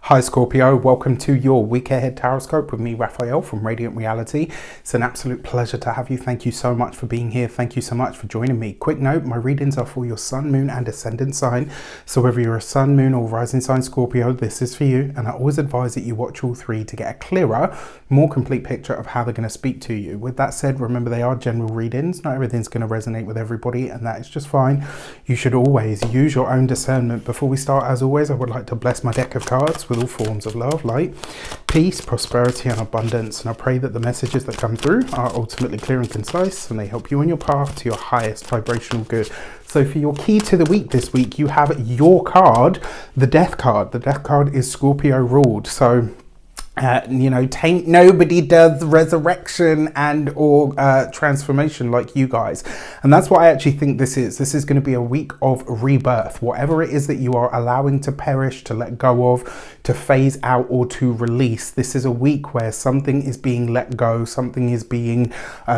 Hi Scorpio, welcome to your week ahead tarot scope with me, Raphael from Radiant Reality. It's an absolute pleasure to have you. Thank you so much for being here. Thank you so much for joining me. Quick note, my readings are for your sun, moon and ascendant sign. So whether you're a sun, moon or rising sign Scorpio, this is for you. And I always advise that you watch all three to get a clearer, more complete picture of how they're going to speak to you. With that said, remember they are general readings. Not everything's going to resonate with everybody, and that is just fine. You should always use your own discernment. Before we start, as always, I would like to bless my deck of cards with all forms of love, light, peace, prosperity and abundance, and I pray that the messages that come through are ultimately clear and concise and they help you on your path to your highest vibrational good. So for your key to the week this week, you have your card, the death card. The death card is Scorpio ruled, so tain't nobody does resurrection and or transformation like you guys. And that's what I actually think this is. This is going to be a week of rebirth. Whatever it is that you are allowing to perish, to let go of, to phase out or to release, this is a week where something is being let go, something is being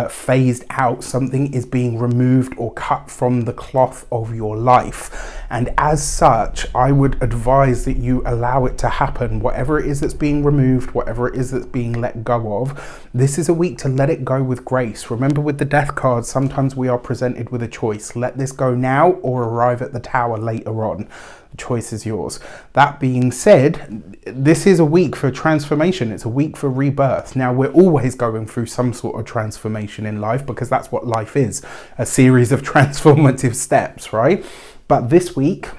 phased out, something is being removed or cut from the cloth of your life. And as such, I would advise that you allow it to happen. Whatever it is that's being removed, whatever it is that's being let go of, this is a week to let it go with grace. Remember, with the death card, sometimes we are presented with a choice. Let this go now or arrive at the tower later on. The choice is yours. That being said, this is a week for transformation. It's a week for rebirth. Now, we're always going through some sort of transformation in life because that's what life is, a series of transformative steps, right? But this week,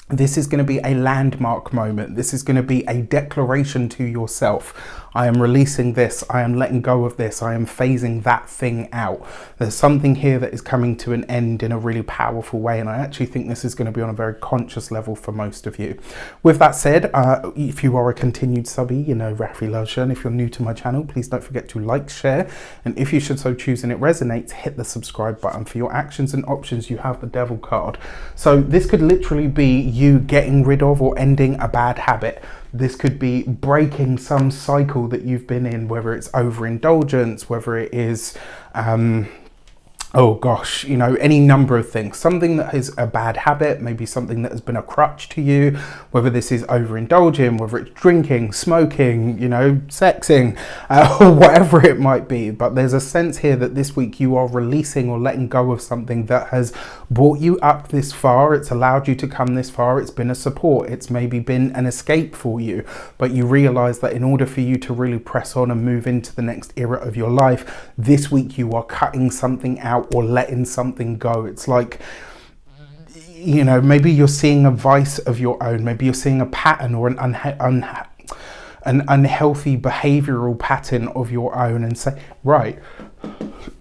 this is going to be a landmark moment. This is going to be a declaration to yourself. I am releasing this. I am letting go of this. I am phasing that thing out. There's something here that is coming to an end in a really powerful way. And I actually think this is going to be on a very conscious level for most of you. With that said, if you are a continued subby, you know Rafi loves you. And if you're new to my channel, please don't forget to like, share. And if you should so choose and it resonates, hit the subscribe button. For your actions and options, you have the devil card. So this could literally be you getting rid of or ending a bad habit. This could be breaking some cycle that you've been in, whether it's overindulgence, whether it is, any number of things. Something that is a bad habit, maybe something that has been a crutch to you, whether this is overindulging, whether it's drinking, smoking, sexing, or whatever it might be. But there's a sense here that this week you are releasing or letting go of something that has brought you up this far. It's allowed you to come this far. It's been a support. It's maybe been an escape for you. But you realize that in order for you to really press on and move into the next era of your life, this week you are cutting something out or letting something go. It's like, maybe you're seeing a vice of your own. Maybe you're seeing a pattern or an unhealthy behavioral pattern of your own and say, right,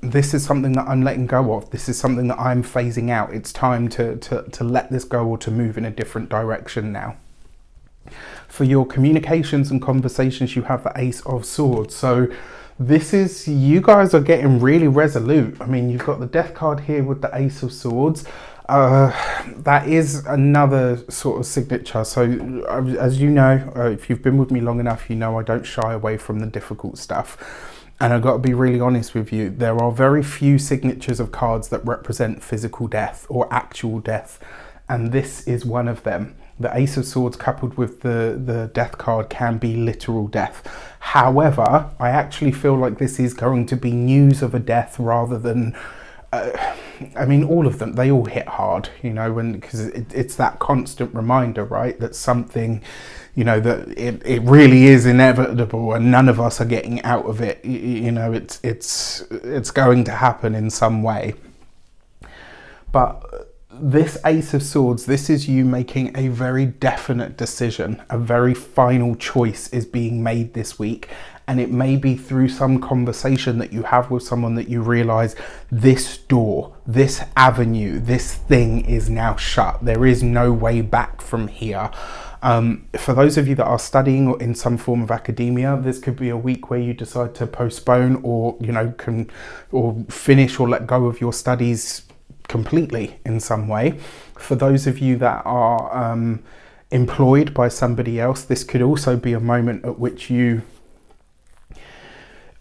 this is something that I'm letting go of. This is something that I'm phasing out. It's time to let this go or to move in a different direction now. For your communications and conversations, you have the Ace of Swords. So this is, you guys are getting really resolute. I mean, you've got the death card here with the Ace of Swords. That is another sort of signature. So as you know, if you've been with me long enough, you know I don't shy away from the difficult stuff. And I've got to be really honest with you, there are very few signatures of cards that represent physical death or actual death. And this is one of them. The Ace of Swords coupled with the death card can be literal death. However, I actually feel like this is going to be news of a death rather than, all of them, they all hit hard, because it's that constant reminder, right? That something, that it really is inevitable and none of us are getting out of it. It's going to happen in some way. But this Ace of Swords, this is you making a very definite decision. A very final choice is being made this week. And it may be through some conversation that you have with someone that you realize this door, this avenue, this thing is now shut. There is no way back from here. For those of you that are studying or in some form of academia, this could be a week where you decide to postpone or, or finish or let go of your studies completely in some way. For those of you that are employed by somebody else, this could also be a moment at which you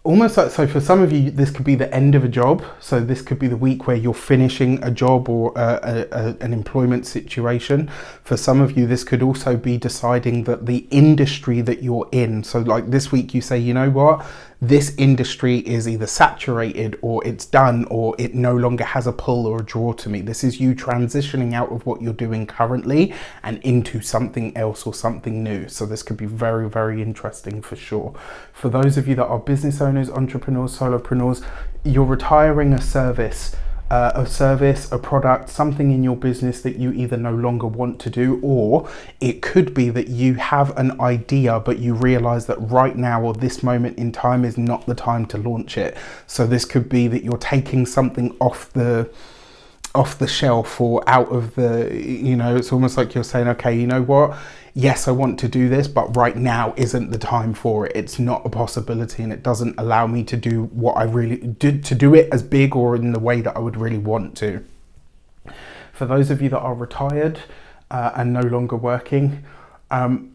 almost like, so for some of you, this could be the end of a job. So this could be the week where you're finishing a job or an employment situation. For some of you, this could also be deciding that the industry that you're in. So like this week you say, you know what, this industry is either saturated or it's done, or it no longer has a pull or a draw to me. This is you transitioning out of what you're doing currently and into something else or something new. So this could be very, very interesting for sure. For those of you that are business owners, entrepreneurs, solopreneurs, you're retiring a service, a product, something in your business that you either no longer want to do, or it could be that you have an idea but you realize that right now or this moment in time is not the time to launch it. So this could be that you're taking something off the shelf or out of the, you know, it's almost like you're saying, okay, you know what, yes, I want to do this, but right now isn't the time for it. It's not a possibility, and it doesn't allow me to do what I really did, to do it as big or in the way that I would really want to. For those of you that are retired and no longer working,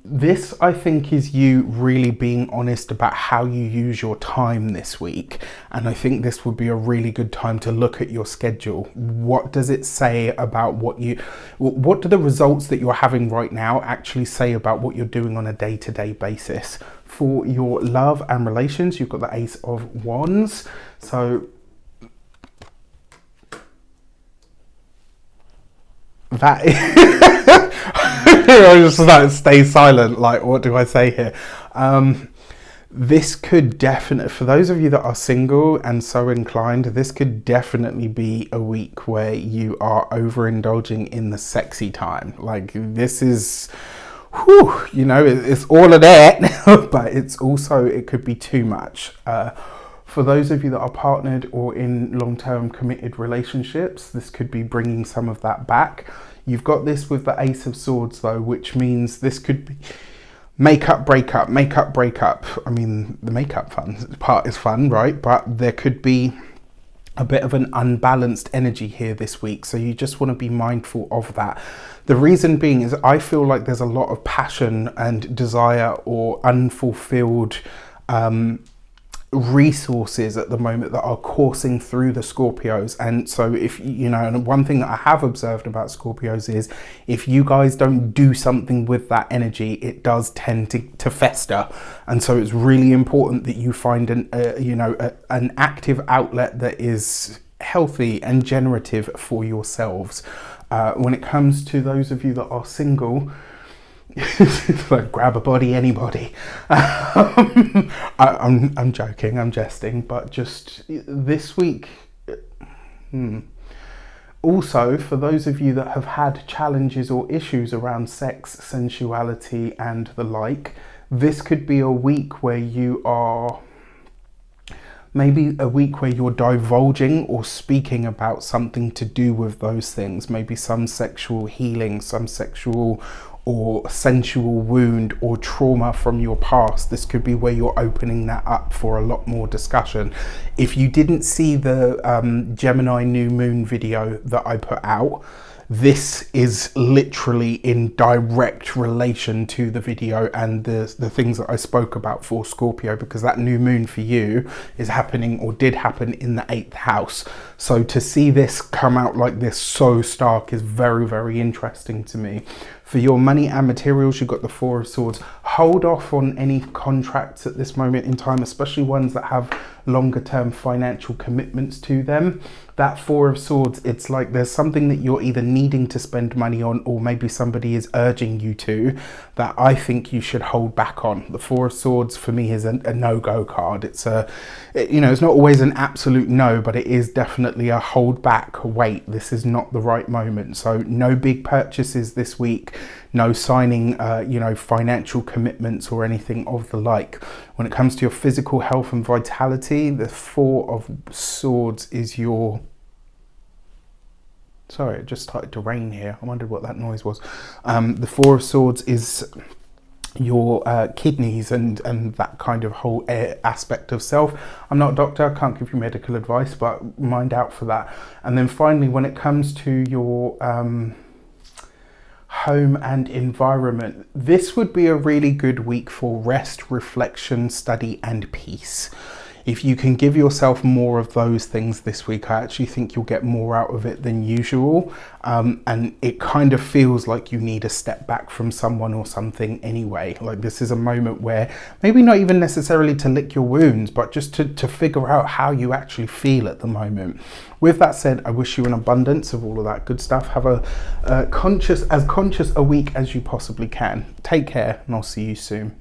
this I think is you really being honest about how you use your time this week. And I think this would be a really good time to look at your schedule. What does it say about what do the results that you're having right now actually say about what you're doing on a day-to-day basis? For your love and relations, you've got the Ace of Wands. So that is I just like stay silent, like what do I say here? This could definitely, for those of you that are single and so inclined, this could definitely be a week where you are overindulging in the sexy time. Like this is, whew, you know, it's all of that, but it's also, it could be too much. For those of you that are partnered or in long-term committed relationships, this could be bringing some of that back. You've got this with the Ace of Swords though, which means this could be makeup, breakup. I mean, the makeup part is fun, right? But there could be a bit of an unbalanced energy here this week. So you just want to be mindful of that. The reason being is I feel like there's a lot of passion and desire or unfulfilled resources at the moment that are coursing through the Scorpios. And so if you know, and one thing that I have observed about Scorpios is if you guys don't do something with that energy, it does tend to fester. And so it's really important that you find an active outlet that is healthy and generative for yourselves. When it comes to those of you that are single, like grab a body, anybody. I'm joking, I'm jesting, but just this week. Also, for those of you that have had challenges or issues around sex, sensuality, and the like, this could be a week where you are. Maybe a week where you're divulging or speaking about something to do with those things. Maybe some sexual healing, some sexual or sensual wound or trauma from your past. This could be where you're opening that up for a lot more discussion. If you didn't see the Gemini new moon video that I put out, this is literally in direct relation to the video and the things that I spoke about for Scorpio, because that new moon for you is happening or did happen in the 8th house. So to see this come out like this so stark is very, very interesting to me. For your money and materials, you've got the Four of Swords. Hold off on any contracts at this moment in time, especially ones that have longer term financial commitments to them. That Four of Swords, it's like there's something that you're either needing to spend money on, or maybe somebody is urging you to, that I think you should hold back on. The Four of Swords for me is a no-go card. It's it's not always an absolute no, but it is definitely a hold back, wait, this is not the right moment. So no big purchases this week, no signing financial commitments or anything of the like. When it comes to your physical health and vitality, the Four of Swords is your... Sorry, it just started to rain here. I wondered what that noise was. The Four of Swords is your kidneys and that kind of whole aspect of self. I'm not a doctor, I can't give you medical advice, but mind out for that. And then finally, when it comes to your home and environment, this would be a really good week for rest, reflection, study, and peace. If you can give yourself more of those things this week, I actually think you'll get more out of it than usual. And it kind of feels like you need a step back from someone or something anyway. Like this is a moment where maybe not even necessarily to lick your wounds, but just to figure out how you actually feel at the moment. With that said, I wish you an abundance of all of that good stuff. Have a conscious a week as you possibly can. Take care, and I'll see you soon.